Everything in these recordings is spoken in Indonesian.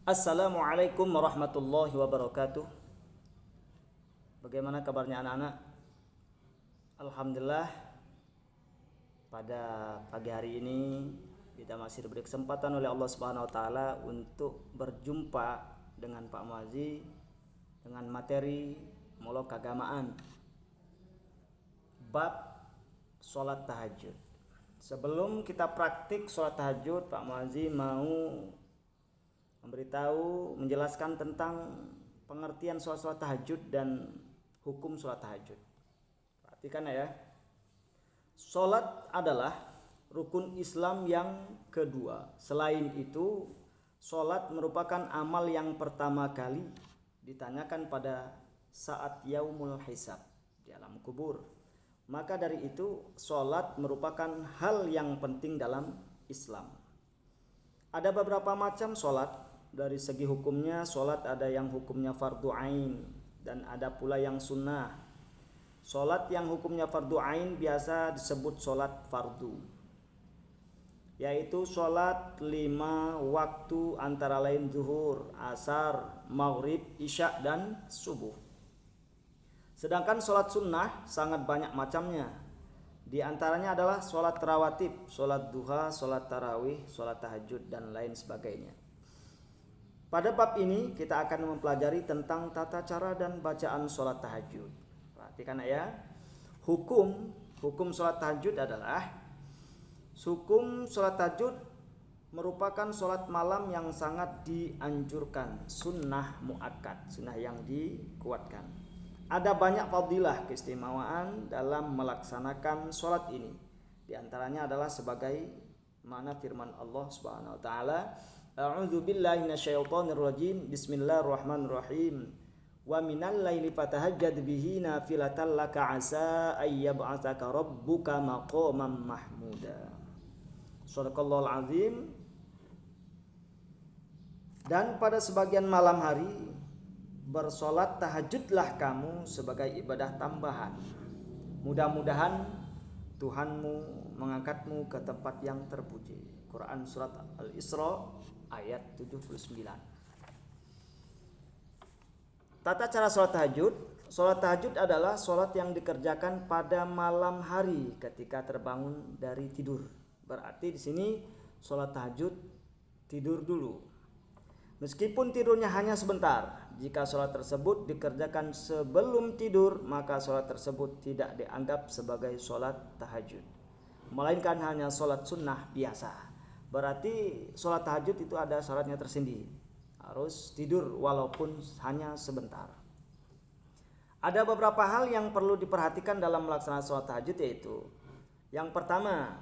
Assalamualaikum warahmatullahi wabarakatuh. Bagaimana kabarnya anak-anak? Alhamdulillah, pada pagi hari ini kita masih diberi kesempatan oleh Allah Subhanahu wa taala untuk berjumpa dengan Pak Muazi dengan materi Molok Keagamaan bab sholat tahajud. Sebelum kita praktik sholat tahajud, Pak Muazi mau menjelaskan tentang pengertian sholat tahajud dan hukum sholat tahajud. Perhatikan ya, sholat adalah rukun Islam yang kedua. Selain itu, sholat merupakan amal yang pertama kali ditanyakan pada saat yaumul hisab di alam kubur. Maka dari itu, sholat merupakan hal yang penting dalam Islam. Ada beberapa macam sholat. Dari segi hukumnya, sholat ada yang hukumnya fardu ain dan ada pula yang sunnah. Sholat yang hukumnya fardu ain biasa disebut sholat fardu, yaitu sholat 5 waktu antara lain zuhur, asar, maghrib, isya, dan subuh. Sedangkan sholat sunnah sangat banyak macamnya. Di antaranya adalah sholat rawatib, sholat duha, sholat tarawih, sholat tahajud, dan lain sebagainya. Pada bab ini kita akan mempelajari tentang tata cara dan bacaan sholat tahajud. Perhatikan ya, hukum sholat tahajud adalah sholat tahajud merupakan sholat malam yang sangat dianjurkan, sunnah muakkad, sunnah yang dikuatkan. Ada banyak fadilah keistimewaan dalam melaksanakan sholat ini. Di antaranya adalah sebagai mana firman Allah Subhanahu wa taala, A'udzu billahi minasyaitonir rajim. Bismillahirrahmanirrahim. Wa minal laili fatahajjad bihi nafilatan laka asa ay yab'atsaka rabbuka maqaman mahmuda. Shadaqallahul azim. Dan pada sebagian malam hari bersolat tahajudlah kamu sebagai ibadah tambahan. Mudah-mudahan Tuhanmu mengangkatmu ke tempat yang terpuji. Quran surat Al-Isra ayat 79. Tata cara sholat tahajud. Sholat tahajud adalah sholat yang dikerjakan pada malam hari ketika terbangun dari tidur. Berarti di sini sholat tahajud tidur dulu. Meskipun tidurnya hanya sebentar, jika sholat tersebut dikerjakan sebelum tidur, maka sholat tersebut tidak dianggap sebagai sholat tahajud, melainkan hanya sholat sunnah biasa. Berarti sholat tahajud itu ada syaratnya tersendiri, harus tidur walaupun hanya sebentar. Ada beberapa hal yang perlu diperhatikan dalam melaksanakan sholat tahajud, yaitu yang pertama,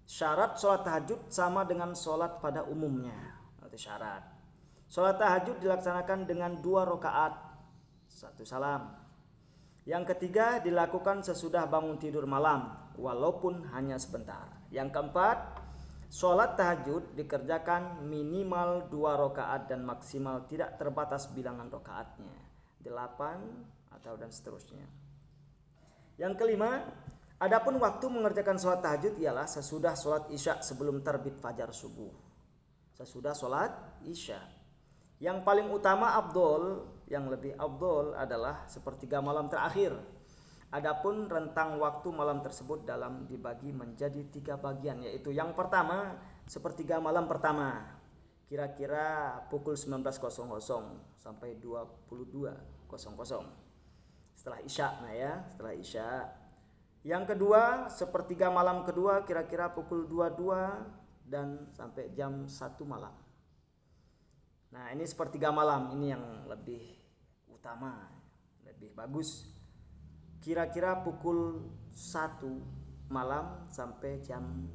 syarat sholat tahajud sama dengan sholat pada umumnya. Itu syarat. Sholat tahajud dilaksanakan dengan 2 rakaat, 1 salam. Yang ketiga, dilakukan sesudah bangun tidur malam walaupun hanya sebentar. Yang keempat, sholat tahajud dikerjakan minimal 2 rakaat dan maksimal tidak terbatas bilangan rakaatnya, 8 atau dan seterusnya. Yang kelima, adapun waktu mengerjakan sholat tahajud ialah sesudah sholat isya sebelum terbit fajar subuh. Sesudah sholat isya. Yang paling utama yang lebih afdol adalah sepertiga malam terakhir. Adapun rentang waktu malam tersebut dalam dibagi menjadi 3 bagian, yaitu yang pertama sepertiga malam pertama, kira-kira pukul 19.00 sampai 22.00 setelah isya. Setelah isya. Yang kedua sepertiga malam kedua, kira-kira pukul 22 dan sampai jam 1 malam. Nah, ini sepertiga malam, ini yang lebih utama, lebih bagus. Kira-kira pukul 1 malam sampai jam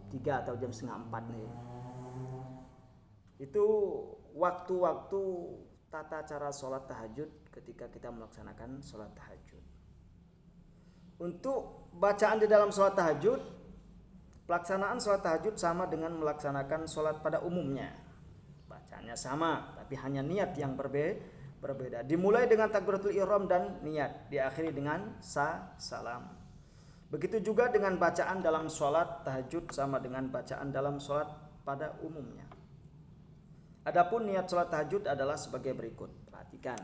3 atau jam setengah 4 nih. Itu waktu-waktu tata cara sholat tahajud ketika kita melaksanakan sholat tahajud. Untuk bacaan di dalam sholat tahajud, pelaksanaan sholat tahajud sama dengan melaksanakan sholat pada umumnya. Bacaannya sama, tapi hanya niat yang berbeda. Dimulai dengan takbiratul ihram dan niat, diakhiri dengan salam. Begitu juga dengan bacaan dalam sholat tahajud sama dengan bacaan dalam sholat pada umumnya. Adapun niat salat tahajud adalah sebagai berikut. Perhatikan.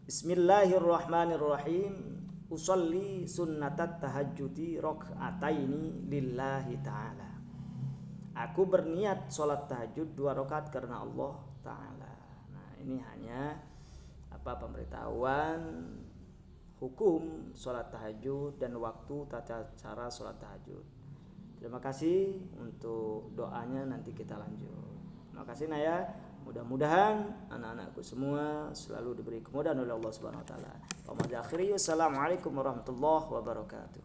Bismillahirrahmanirrahim. Usolli sunnatat tahajudi rok'ataini lillahi ta'ala. Aku berniat sholat tahajud 2 rakaat karena Allah Ta'ala. Nah, ini hanya pemberitahuan hukum sholat tahajud dan waktu tata cara sholat tahajud. Terima kasih untuk doanya, nanti kita lanjut. Terima kasih Naya. Mudah-mudahan anak-anakku semua selalu diberi kemudahan oleh Allah Subhanahu wa taala. Assalamualaikum warahmatullahi wabarakatuh.